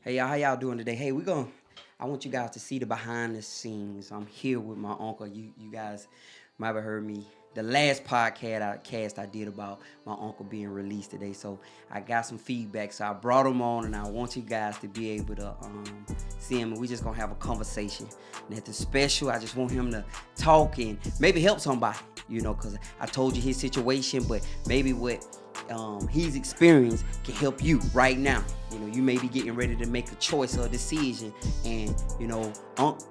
Hey y'all, how y'all doing today? Hey, I want you guys to see the behind the scenes. I'm here with my uncle. You guys might have heard me the last podcast I did about my uncle being released today. So I got some feedback. So I brought him on, and I want you guys to be able to see him. And we just gonna have a conversation. Nothing special. I just want him to talk and maybe help somebody. Because I told you his situation, but maybe what he's experienced can help you right now. You may be getting ready to make a choice or a decision, and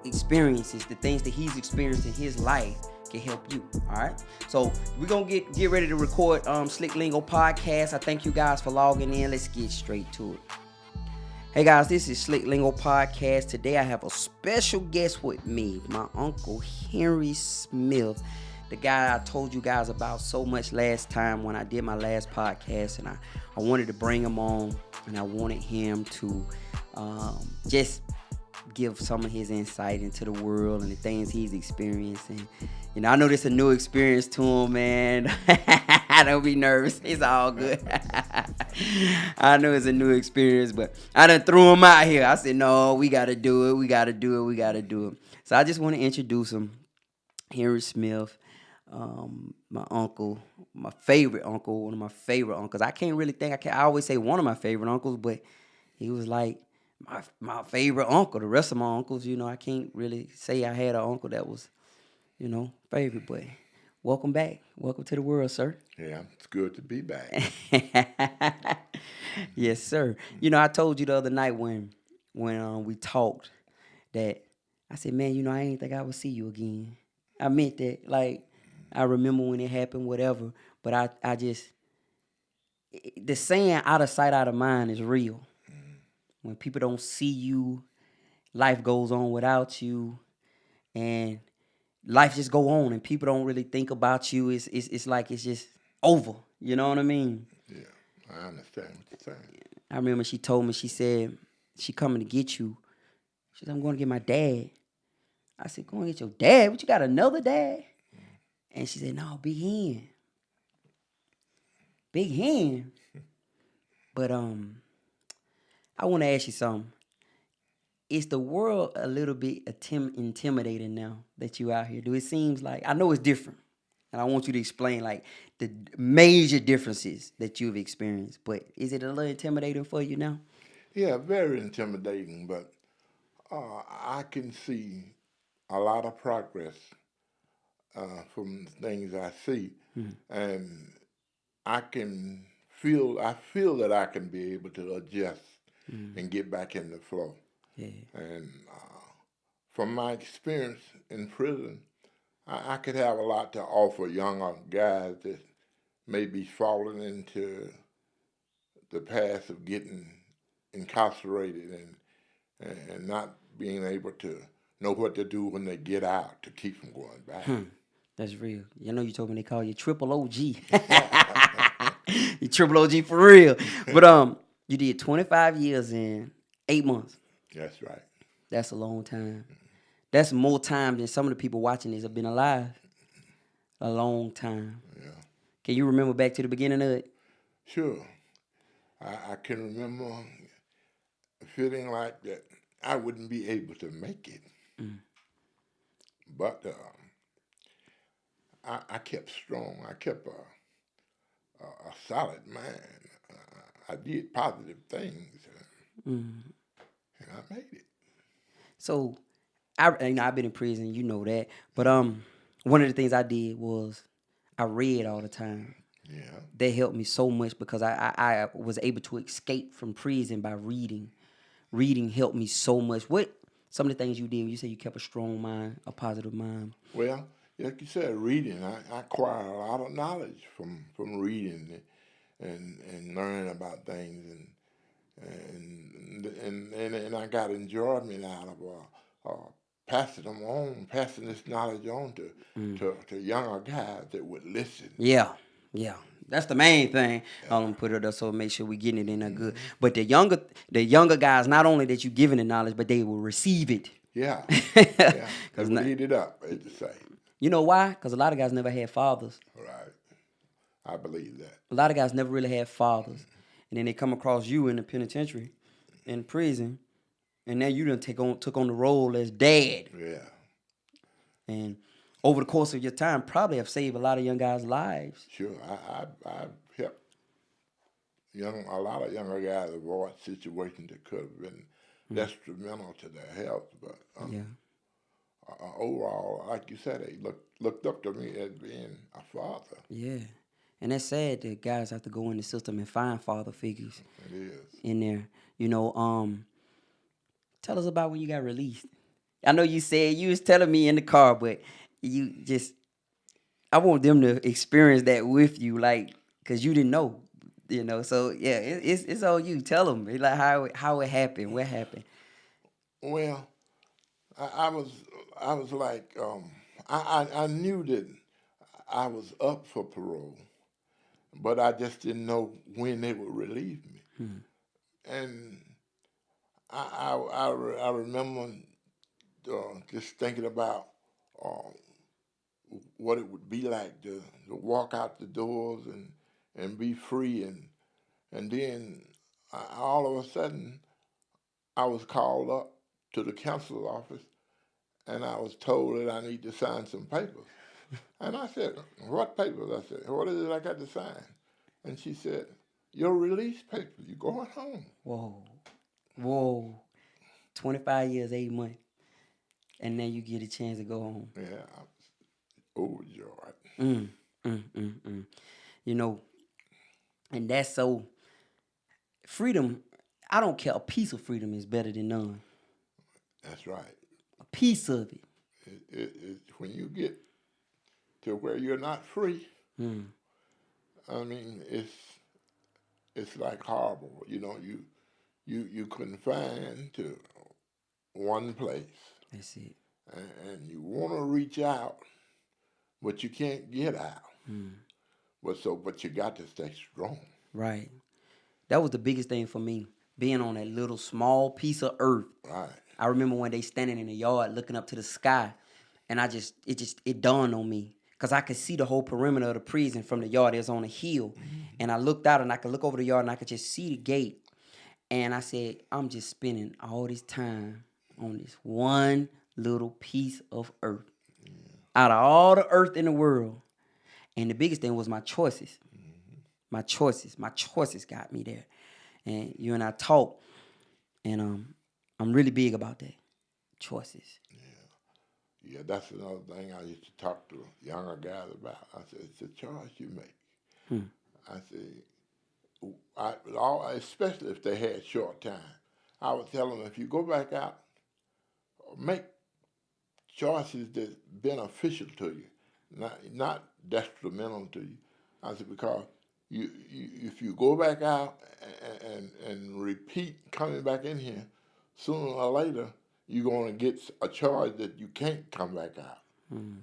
experiences, the things that he's experienced in his life can help you. All right. So we're gonna get ready to record Slick Lingo podcast. I thank you guys for logging in. Let's get straight to it. Hey guys, this is Slick Lingo podcast. Today I have a special guest with me, my uncle Henry Smith. The guy I told you guys about so much last time when I did my last podcast, and I wanted to bring him on, and I wanted him to just give some of his insight into the world and the things he's experiencing. I know this is a new experience to him, man. Don't be nervous. It's all good. I know it's a new experience, but I done threw him out here. I said, no, we got to do it. We got to do it. We got to do it. So I just want to introduce him, Henry Smith. My uncle, my favorite uncle, one of my favorite uncles. I can't really think. I always say one of my favorite uncles, but he was like my favorite uncle. The rest of my uncles, I can't really say I had an uncle that was, favorite. But welcome back. Welcome to the world, sir. Yeah, it's good to be back. Yes, sir. I told you the other night when we talked that I said, man, I ain't think I would see you again. I meant that, like. I remember when it happened, whatever. But I just, the saying out of sight, out of mind is real. When people don't see you, life goes on without you, and life just go on, and people don't really think about you. It's like it's just over. You know what I mean? Yeah, I understand what you're saying. I remember she told me, she said, she coming to get you. She said, I'm going to get my dad. I said, go and get your dad? What, you got another dad? And she said, no, Big Hen. Big Hen. But I want to ask you something. Is the world a little bit intimidating now that you out here? Do it seems like, I know it's different, and I want you to explain like the major differences that you've experienced. But is it a little intimidating for you now? Yeah, very intimidating, but I can see a lot of progress from the things I see, and I feel that I can be able to adjust and get back in the flow. Yeah. And from my experience in prison, I could have a lot to offer younger guys that may be falling into the path of getting incarcerated and not being able to know what to do when they get out to keep them going back. That's real. You told me they call you Triple OG. You Triple OG for real. But you did 25 years in 8 months. That's right. That's a long time. That's more time than some of the people watching this have been alive. A long time. Yeah. Can you remember back to the beginning of it? Sure. I can remember feeling like that I wouldn't be able to make it. But I kept strong. I kept a solid mind. I did positive things, and I made it. So, I've been in prison, you know that. But one of the things I did was I read all the time. Yeah. That helped me so much because I was able to escape from prison by reading. Reading helped me so much. What some of the things you did? You said you kept a strong mind, a positive mind. Well, like you said, reading. I acquire a lot of knowledge from reading and learning about things, and I got enjoyment out of passing this knowledge on to younger guys that would listen. Yeah. That's the main thing. I'm gonna put it up so make sure we getting it in there good. But the younger guys, not only that you giving the knowledge, but they will receive it. Yeah, yeah. They would eat it up, as you say. You know why? Because a lot of guys never had fathers. Right. I believe that. A lot of guys never really had fathers. And then they come across you in the penitentiary in prison, and now you done took on the role as dad. Yeah. And over the course of your time, probably have saved a lot of young guys' lives. Sure. I've helped a lot of younger guys avoid situations that could have been detrimental to their health. But Yeah. overall, like you said, they looked up to me as being a father. Yeah. And that's sad that guys have to go in the system and find father figures It is. in there. Tell us about when you got released. I know you said you was telling me in the car, but I want them to experience that with you, like, cause you didn't know, So yeah, it's on you. Tell them like how it happened, what happened. Well, I was like, I knew that I was up for parole, but I just didn't know when they would relieve me. And I remember just thinking about uh, what it would be like to walk out the doors and be free, and then all of a sudden I was called up to the counsel's office, and I was told that I need to sign some papers. And I said, "What papers?" I said, "What is it I got to sign?" And she said, "Your release papers. You're going home." Whoa, 25 years, 8 months, and now you get a chance to go home. Yeah, I was overjoyed. Mm, mm, mm, mm. You know, and that's so freedom. I don't care. A piece of freedom is better than none. That's right. A piece of it. When you get to where you're not free, Mm, I mean, it's like horrible. You confined to one place, that's it. and you want to reach out, but you can't get out. Mm, But you got to stay strong. right. That was the biggest thing for me, being on that little small piece of earth. Right. I remember one day standing in the yard looking up to the sky, and it dawned on me because I could see the whole perimeter of the prison from the yard. It was on a hill, and I looked out and I could look over the yard and I could just see the gate. And I said, I'm just spending all this time on this one little piece of earth out of all the earth in the world. And the biggest thing was my choices. My choices got me there. And you and I talked, and I'm really big about that. Choices. Yeah, that's another thing I used to talk to younger guys about. I said, it's a choice you make. I said, especially if they had short time, I would tell them, if you go back out, make choices that's beneficial to you, not detrimental to you. I said, because you if you go back out and repeat coming back in here, sooner or later you're going to get a charge that you can't come back out, and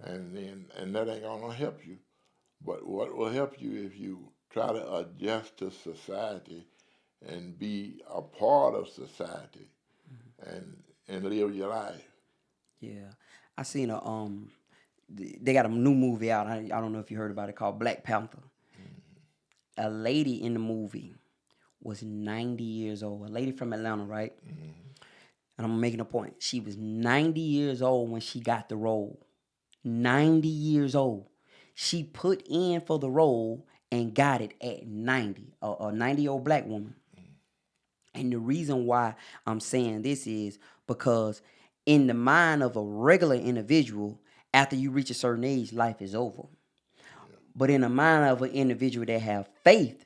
that ain't going to help you. But what will help you if you try to adjust to society and be a part of society and live your life. Yeah. I seen they got a new movie out. I don't know if you heard about it, called Black Panther. A lady in the movie was 90 years old. A lady from Atlanta, right? And I'm making a point. She was 90 years old when she got the role. 90 years old. She put in for the role and got it at 90. A 90-year-old black woman. And the reason why I'm saying this is because in the mind of a regular individual, after you reach a certain age, life is over. But in the mind of an individual that have faith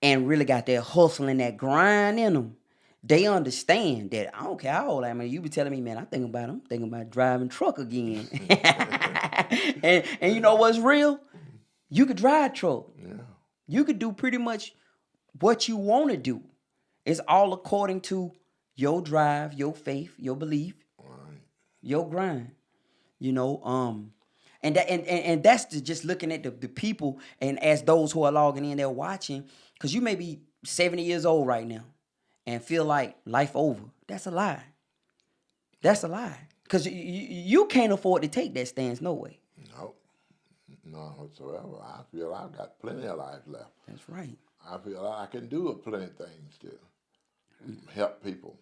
and really got that hustle and that grind in them, they understand that I don't care how old I am. You be telling me, man, I'm thinking about driving truck again. and you know what's real? You could drive truck. Yeah. You could do pretty much what you want to do. It's all according to your drive, your faith, your belief, your grind. And that's just looking at the people, and as those who are logging in, they're watching, because you may be 70 years old right now and feel like life over. That's a lie. That's a lie. Because you can't afford to take that stance, no way. No, none whatsoever. I feel I've got plenty of life left. That's right. I feel I can do plenty of things still. help people,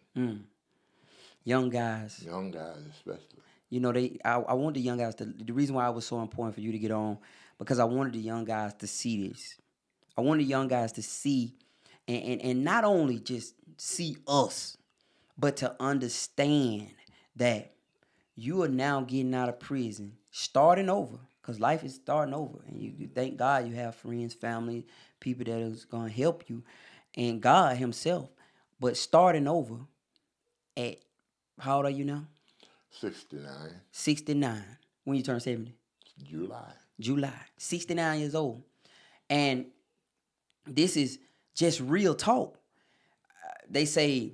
Young guys. young guys especially. You know, I want the young guys to. The reason why it was so important for you to get on, because I wanted the young guys to see this. I wanted young guys to see, and not only just see us, but to understand that you are now getting out of prison, starting over, because life is starting over. And you thank God you have friends, family, people that is going to help you, and God himself. But starting over at, how old are you now? 69, 69. When you turn 70? July. July. 69 years old. And this is just real talk. They say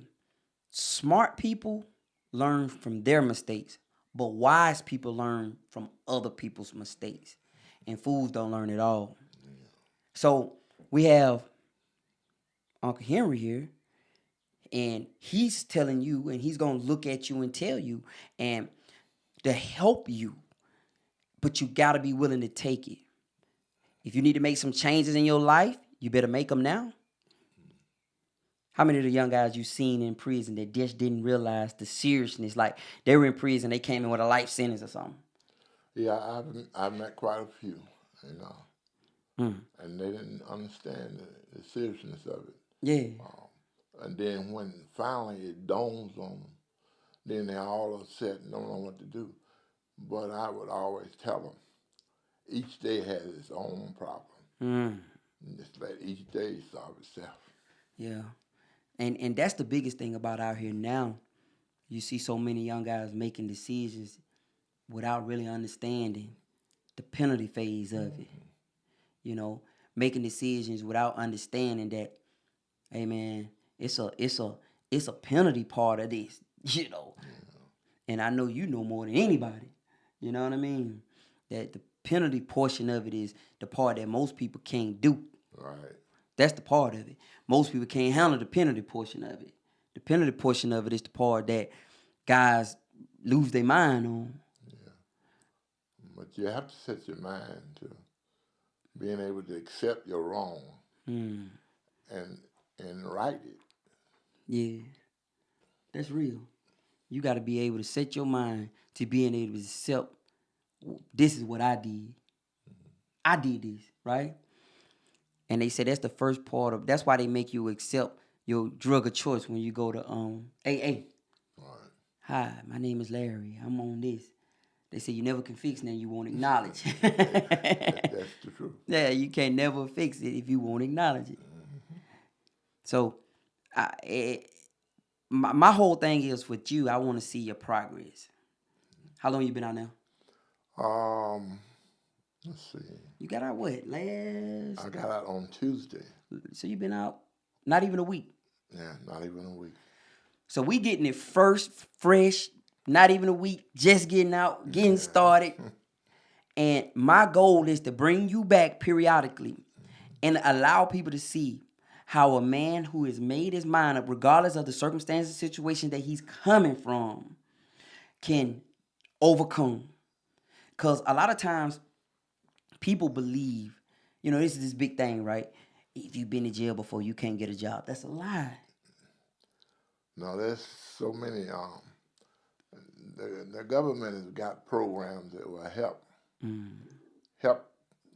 smart people learn from their mistakes, but wise people learn from other people's mistakes. And fools don't learn at all. So we have Uncle Henry here, and he's telling you, and he's going to look at you and tell you, and to help you, but you got to be willing to take it. If you need to make some changes in your life, you better make them now. How many of the young guys you seen in prison that just didn't realize the seriousness? Like they were in prison, they came in with a life sentence or something. Yeah, I've met quite a few, you know, and they didn't understand the seriousness of it. Yeah. And then when finally it dawns on them, then they're all upset and don't know what to do. But I would always tell them, each day has its own problem. Just let each day solve itself. Yeah. And that's the biggest thing about out here now. You see so many young guys making decisions without really understanding the penalty phase of it. You know, making decisions without understanding that, hey man, it's a penalty part of this, you know. And I know you know more than anybody. You know what I mean? That the penalty portion of it is the part that most people can't do. Right. That's the part of it. Most people can't handle the penalty portion of it. The penalty portion of it is the part that guys lose their mind on. Yeah. But you have to set your mind to being able to accept your wrong and right it. Yeah, that's real. You got to be able to set your mind to being able to accept this is what I did. I did this, right? And they say that's the first part of. That's why they make you accept your drug of choice when you go to AA. Right. Hi, my name is Larry. I'm on this. They say you never can fix nothing you won't acknowledge. That's the truth. Yeah, you can't never fix it if you won't acknowledge it. So, my whole thing is with you. I want to see your progress. How long you been out now? Let's see. You got out what last? I got out on Tuesday. So you been out not even a week. Yeah, not even a week. So we getting it first, fresh, not even a week, just getting out, getting started. And my goal is to bring you back periodically and allow people to see how a man who has made his mind up, regardless of the circumstances, situation that he's coming from, can overcome. Because a lot of times people believe, you know, this is this big thing, right? If you've been in jail before, you can't get a job. That's a lie. No, there's so many. The government has got programs that will help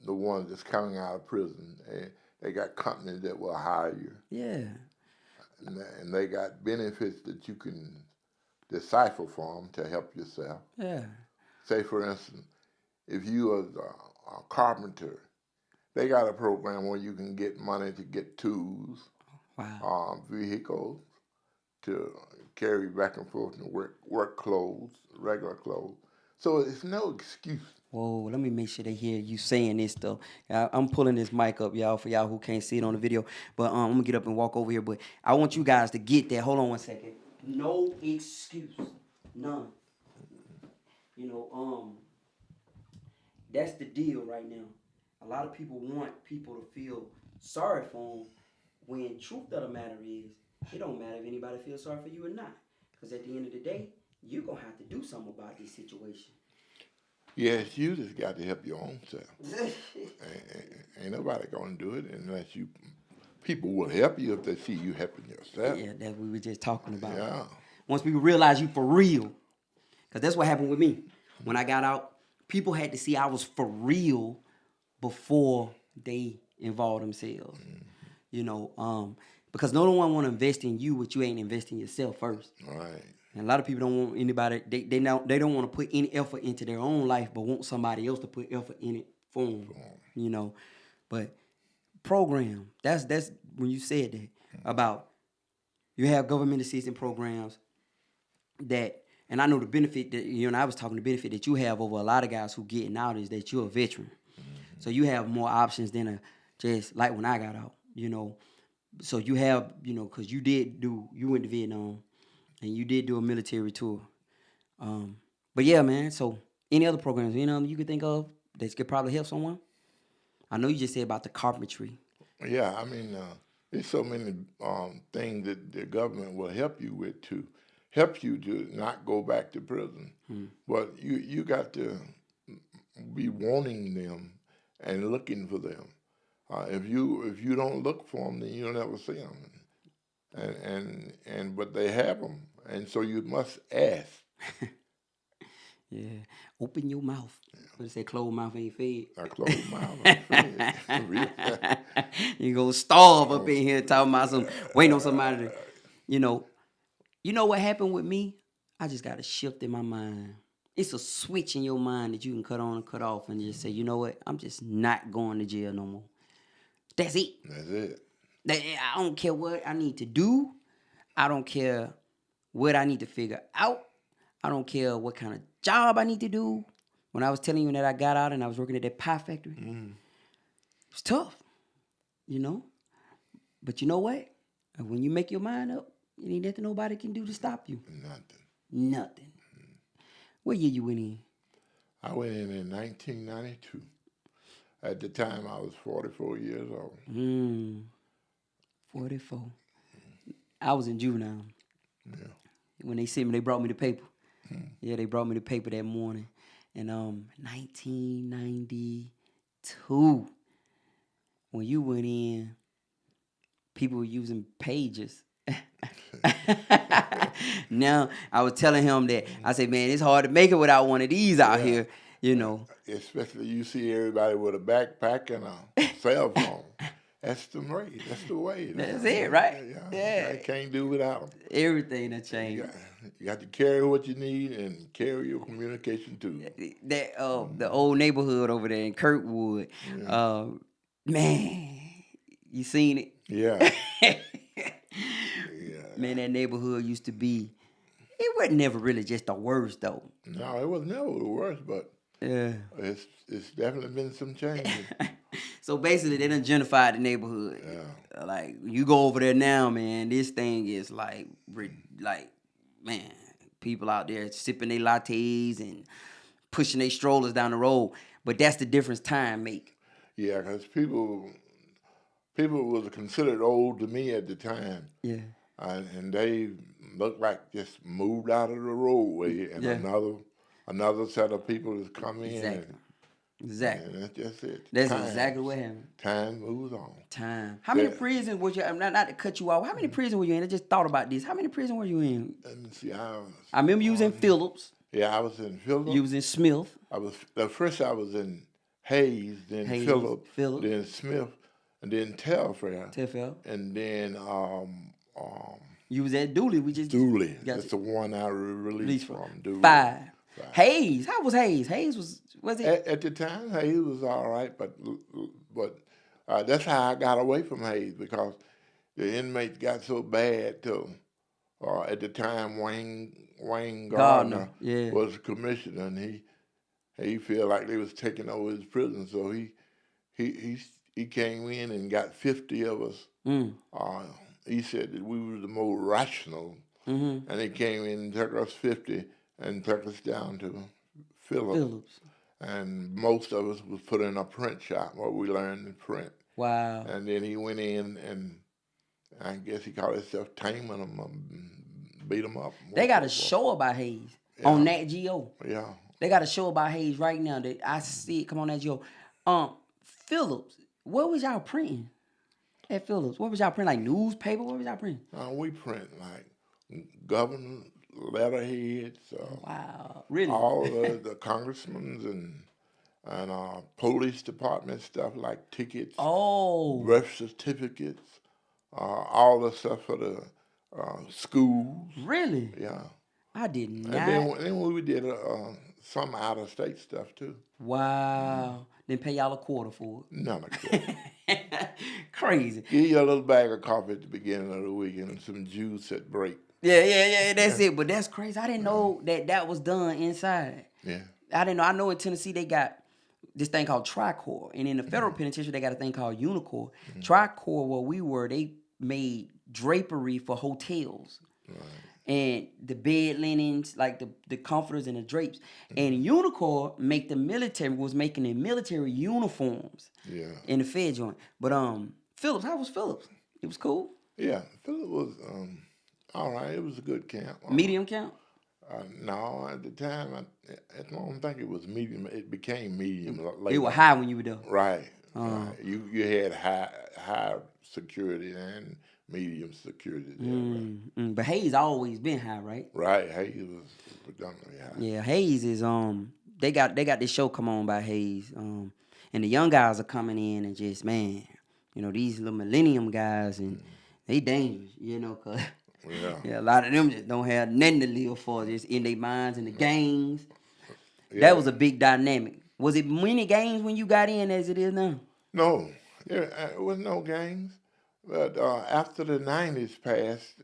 the ones that's coming out of prison. They got companies that will hire you. Yeah. And they got benefits that you can decipher from to help yourself. Yeah. Say, for instance, if you are a carpenter, they got a program where you can get money to get tools, vehicles to carry back and forth and work clothes, regular clothes. So it's no excuse. Whoa, let me make sure they hear you saying this though. I'm pulling this mic up, y'all, for y'all who can't see it on the video. But I'm gonna get up and walk over here. But I want you guys to get that. Hold on one second. No excuse. None. You know, that's the deal right now. A lot of people want people to feel sorry for them when truth of the matter is, it don't matter if anybody feels sorry for you or not. Because at the end of the day, you're going to have to do something about this situation. Yes, you just got to help your own self. Ain't nobody going to do it unless you people will help you if they see you helping yourself. Yeah, that we were just talking about. Yeah. Once people realize you for real, because that's what happened with me. When I got out, people had to see I was for real before they involve themselves. You know, because no one want to invest in you what you ain't investing yourself first. Right. And a lot of people don't want anybody. They don't want to put any effort into their own life, but want somebody else to put effort in it for them. You know, but program. That's when you said that about you have government assistance programs that, and I know the benefit that you and I was talking. The benefit that you have over a lot of guys who getting out is that you're a veteran, so you have more options than just like when I got out. You know, so you have because you went to Vietnam and you did do a military tour. But yeah, man. So any other programs you could think of that could probably help someone? I know you just said about the carpentry. Yeah, I mean, there's so many things that the government will help you with to help you to not go back to prison. But you got to be wanting them and looking for them. If you don't look for them, then you'll never see them. But they have them, and so you must ask. Yeah, open your mouth. What they say, closed mouth ain't fed. I close my mouth. You gonna starve up in here talking about waiting on somebody to, you know what happened with me? I just got a shift in my mind. It's a switch in your mind that you can cut on and cut off and just say, you know what? I'm just not going to jail no more. That's it. That's it. I don't care what I need to do. I don't care what I need to figure out. I don't care what kind of job I need to do. When I was telling you that I got out and I was working at that pie factory, it was tough, But you know what? When you make your mind up, it ain't nothing nobody can do to stop you. Nothing. What year you went in? I went in 1992. At the time, I was 44 years old. 44. I was in juvenile. Yeah. When they sent me, they brought me the paper. Yeah, they brought me the paper that morning. And 1992, when you went in, people were using pages. Now, I was telling him that, I said, man, it's hard to make it without one of these out here, Especially you see everybody with a backpack and a cell phone. That's the way. That's the way. That's it, right? Yeah. I can't do without them. Everything that changed. You got to carry what you need and carry your communication too. That the old neighborhood over there in Kirkwood, man, you seen it? Yeah. Man, that neighborhood used to be. It wasn't never really just the worst though. No, it was never the worst, but it's definitely been some changes. So basically, they done gentrified the neighborhood. Yeah. Like you go over there now, man. This thing is like man, people out there sipping their lattes and pushing their strollers down the road. But that's the difference time make. Yeah, because people was considered old to me at the time. Yeah. And they looked like just moved out of the roadway, and another set of people has come in. Exactly. And that's just it. That's exactly what happened. Time moves on. How many prisons were you? Not to cut you off. How many prisons were you in? I just thought about this. How many prisons were you in? Let me see. I remember you was in Phillips. Yeah, I was in Phillips. You was in Smith. First I was in Hayes, then Phillips, then Smith, and then Telfair. And then you was at Dooley. Dooley. That's the one I released from. Dooley. 5. Hayes. How was Hayes? Hayes was it? At the time, Hayes was all right, but that's how I got away from Hayes, because the inmates got so bad till at the time Wayne Gardner was commissioner, and he felt like they was taking over his prison, so he came in and got 50 of us. He said that we were the most rational, and he came in and took us 50 and took us down to Phillips. And most of us was put in a print shop where we learned to print. Wow. And then he went in and I guess he called himself taming them, beat them up. They got a show about Hayes on Nat Geo. Yeah. They got a show about Hayes right now that I see it come on Nat Geo. Phillips, what was y'all printing? at Phillips? What was y'all printing? Like newspaper? What was y'all printing? We print like governor letterheads, Wow, really? all the congressmen and police department stuff like tickets, Oh, birth certificates, all the stuff for the schools. really? Yeah. I did And not. then we did some out of state stuff too. Wow. Didn't pay y'all a quarter for None of course. it. Crazy. Give you a little bag of coffee at the beginning of the week and some juice at break. Yeah, that's it. But that's crazy. I didn't know that was done inside. Yeah. I didn't know. I know in Tennessee they got this thing called Tricor. And in the federal penitentiary, they got a thing called Unicor. Tricor, where we were, they made drapery for hotels. Right. And the bed linens, like the comforters and the drapes. And Unicor was making the military uniforms Yeah. in the Fed joint. But Phillips, how was Phillips? It was cool. Yeah. Philip was all right. It was a good camp. Medium count? No, at the time, I don't think it was medium. It became medium It later. was high when you were there. Right. Right. You had high security and medium security there. But Hayes always been high, right? Right. Hayes was predominantly high. Yeah, Hayes is they got this show come on by Hayes. And the young guys are coming in and just, man, these little millennium guys, and they dangerous, cause Yeah. a lot of them just don't have nothing to live for, just in their minds and the gangs. Yeah. That was a big dynamic. Was it many gangs when you got in as it is now? No, there was no gangs. But after the 90s passed,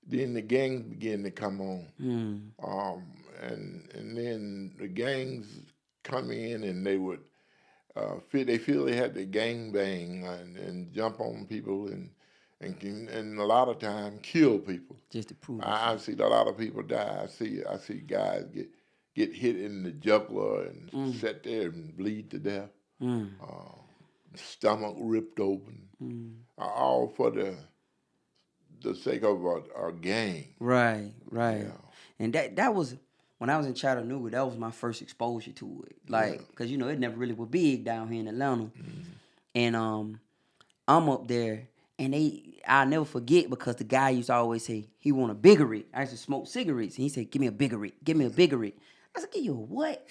then the gangs began to come on. And then the gangs come in and they would feel they had to gang bang and jump on people and a lot of time kill people. Just to prove I've seen a lot of people die. I see guys get hit in the jugular and sit there and bleed to death. Stomach ripped open. All for the sake of a gang. Right. Yeah. And that was when I was in Chattanooga. That was my first exposure to it. Like, cause it never really was big down here in Atlanta. And I'm up there, and I'll never forget because the guy used to always say he want a biggerette. I used to smoke cigarettes, and he said, "Give me a biggerette. Give me a biggerette." I said, "Give you a what?"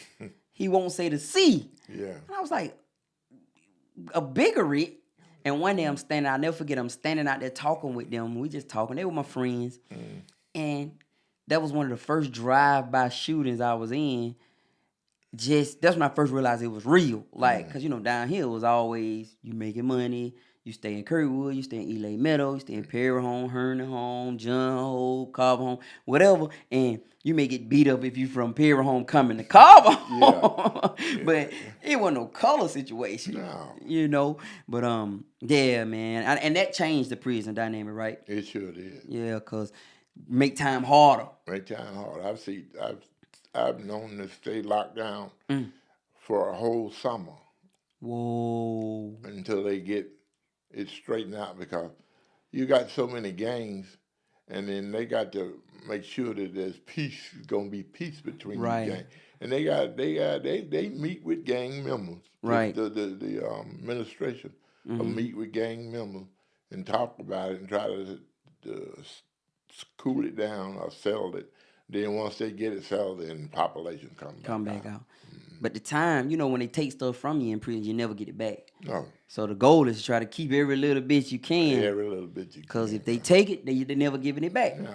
He won't say the C. Yeah. And I was like, a biggerette. And one day I'll never forget, I'm standing out there talking with them. We just talking. They were my friends. And that was one of the first drive-by shootings I was in. That's when I first realized it was real. Like, because, down here it was always you making money. You stay in Currywood, you stay in Ely Meadow, you stay in Perry Home, Herndon Home, John Home, Cobb Home, whatever. And you may get beat up if you from Perry Home coming to Cobb Home. Yeah. But it wasn't no color situation. No. But yeah, man. And that changed the prison dynamic, right? It sure did. Yeah, because make time harder. Make time hard. I've known to stay locked down for a whole summer. Whoa. Until they get it straightened out, because you got so many gangs, and then they got to make sure that there's peace, gonna be peace between the gangs. And they meet with gang members. Right. The administration will meet with gang members and talk about it and try to cool it down or settle it. Then once they get it settled, then population come back out. But the time, when they take stuff from you in prison, you never get it back. No. So the goal is to try to keep every little bit you can. Every little bit you can. Because if they take it, they never giving it back. No,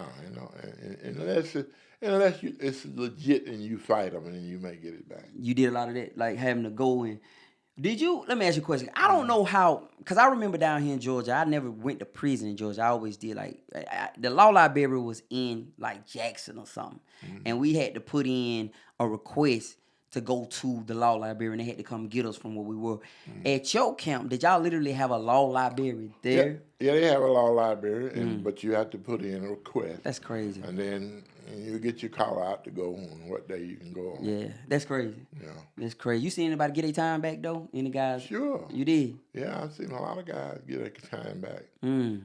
unless it's legit and you fight them and then you may get it back. You did a lot of that, like having to go in. Let me ask you a question. I don't know how, because I remember down here in Georgia, I never went to prison in Georgia. I always did, the law library was in, Jackson or something. And we had to put in a request to go to the law library, and they had to come get us from where we were. At your camp, did y'all literally have a law library there? Yeah, they have a law library, but you have to put in a request. That's crazy. And then you get your call out to go on what day you can go on. Yeah, that's crazy. Yeah. That's crazy. You seen anybody get their time back, though? Any guys? Sure. You did? Yeah, I've seen a lot of guys get their time back. Yeah,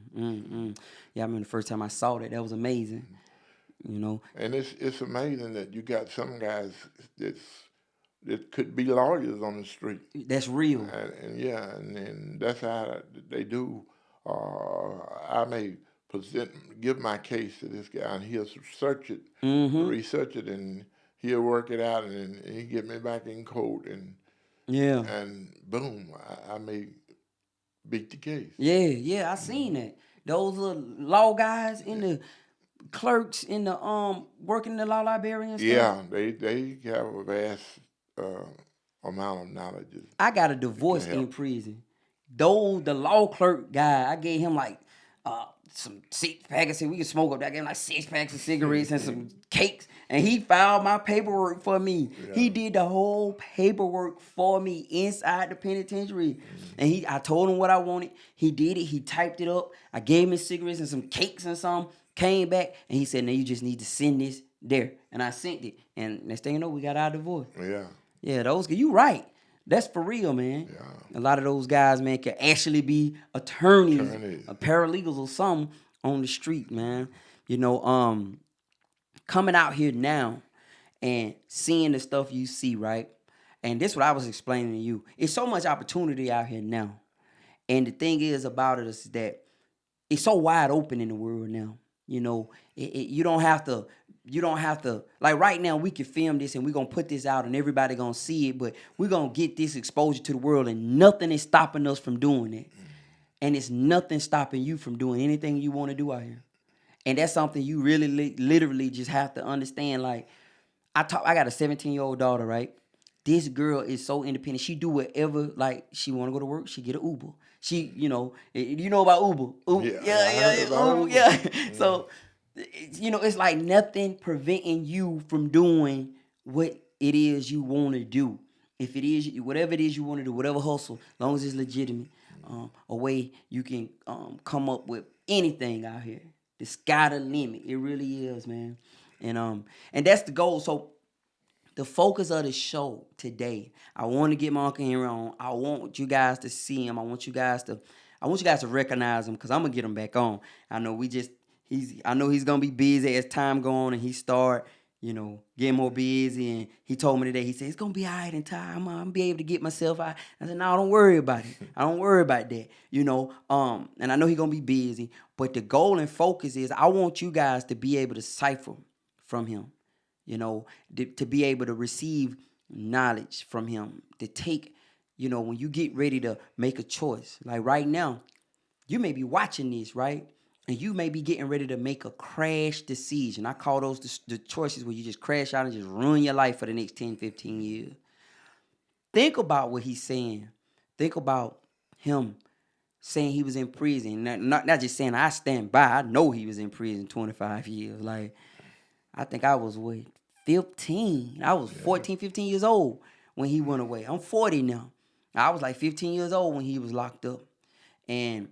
I remember the first time I saw that. That was amazing. And it's amazing that you got some guys that could be lawyers on the street. That's real. And that's how they do I may give my case to this guy, and he'll Mm-hmm. research it, and he'll work it out, and he get me back in court, and Yeah. boom, I may beat the case. Yeah, I seen that. Those little law guys in the clerks in the working in the law library and stuff. Yeah, they have a vast amount of knowledge. I got a divorce in prison. Though the law clerk guy, I gave him like some 6 packs. We could smoke up. I gave him like 6 packs of cigarettes and some cakes, and he filed my paperwork for me. Yeah. He did the whole paperwork for me inside the penitentiary, and I told him what I wanted. He did it. He typed it up. I gave him cigarettes and some cakes and some. Came back and he said, "Now you just need to send this there," and I sent it. And next thing you know, we got our divorce. Yeah, those. You right. That's for real, man. Yeah. A lot of those guys, man, can actually be attorneys. Or paralegals or something on the street, man. You know, coming out here now and seeing the stuff you see, right? And this is what I was explaining to you. It's so much opportunity out here now. And the thing is about it is that it's so wide open in the world now. You know, you don't have to, like right now we can film this and we're going to put this out and everybody going to see it, but we're going to get this exposure to the world and nothing is stopping us from doing it. And it's nothing stopping you from doing anything you want to do out here. And that's something you really literally just have to understand. Like, I got a 17-year-old daughter, right? This girl is so independent. She do whatever, like, she want to go to work, she get an Uber. She, you know about Uber? Uber, yeah. So, you know, it's like nothing preventing you from doing what it is you want to do. If it is, whatever it is you want to do, whatever hustle, as long as it's legitimate, a way you can come up with anything out here. The sky the limit. It really is, man. And that's the goal. So the focus of the show today, I want to get my Uncle Henry on. I want you guys to see him. I want you guys to recognize him because I'm gonna get him back on. I know I know he's gonna be busy as time go on and he start, you know, getting more busy. And he told me today, he said, it's gonna be all right in time. I'm gonna be able to get myself out. I said, no, don't worry about it. I don't worry about that. You know, and I know he's gonna be busy, but the goal and focus is I want you guys to be able to cipher from him. You know, to be able to receive knowledge from him, to take, you know, when you get ready to make a choice. Like right now, you may be watching this, right? And you may be getting ready to make a crash decision. I call those the choices where you just crash out and just ruin your life for the next 10, 15 years. Think about what he's saying. Think about him saying he was in prison. Not just saying I stand by. I know he was in prison 25 years. Like, I think I was 15. I was 14, 15 years old when he went away. I'm 40 now. I was like 15 years old when he was locked up. And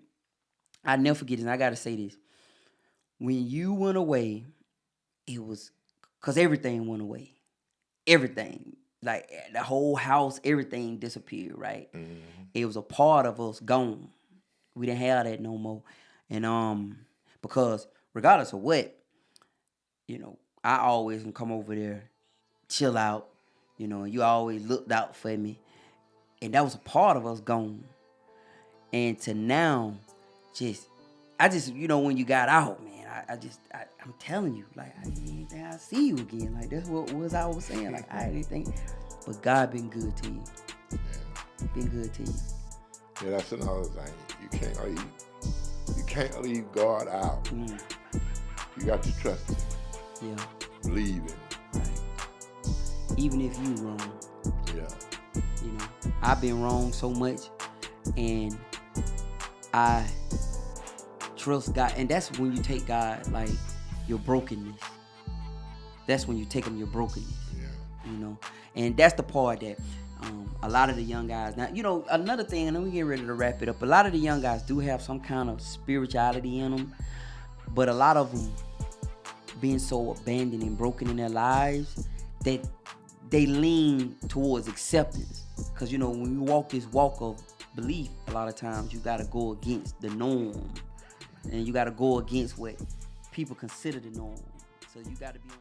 I never forget this, and I got to say this. When you went away, it was because everything went away. Everything. Like the whole house, everything disappeared, right? Mm-hmm. It was a part of us gone. We didn't have that no more. And because regardless of what, you know, I always can come over there, chill out, you know, and you always looked out for me. And that was a part of us gone. And to now, I just, you know, when you got out, man, I'm telling you, like, I didn't think I'd see you again. Like, that's what I was saying. Like, I didn't think, but God been good to you. Yeah. Been good to you. Yeah, that's another thing. You can't leave God out. Mm. You got to trust him. Yeah. Believe him. Right. Even if you wrong. Yeah. You know, I've been wrong so much, and I trust God. And that's when you take God, like, your brokenness. That's when you take him your brokenness. Yeah. You know, and that's the part that a lot of the young guys, now, you know, another thing, and then we get ready to wrap it up, a lot of the young guys do have some kind of spirituality in them, but a lot of them being so abandoned and broken in their lives that they lean towards acceptance. Because, you know, when you walk this walk of belief, a lot of times you got to go against the norm. And you got to go against what people consider the norm. So you got to be on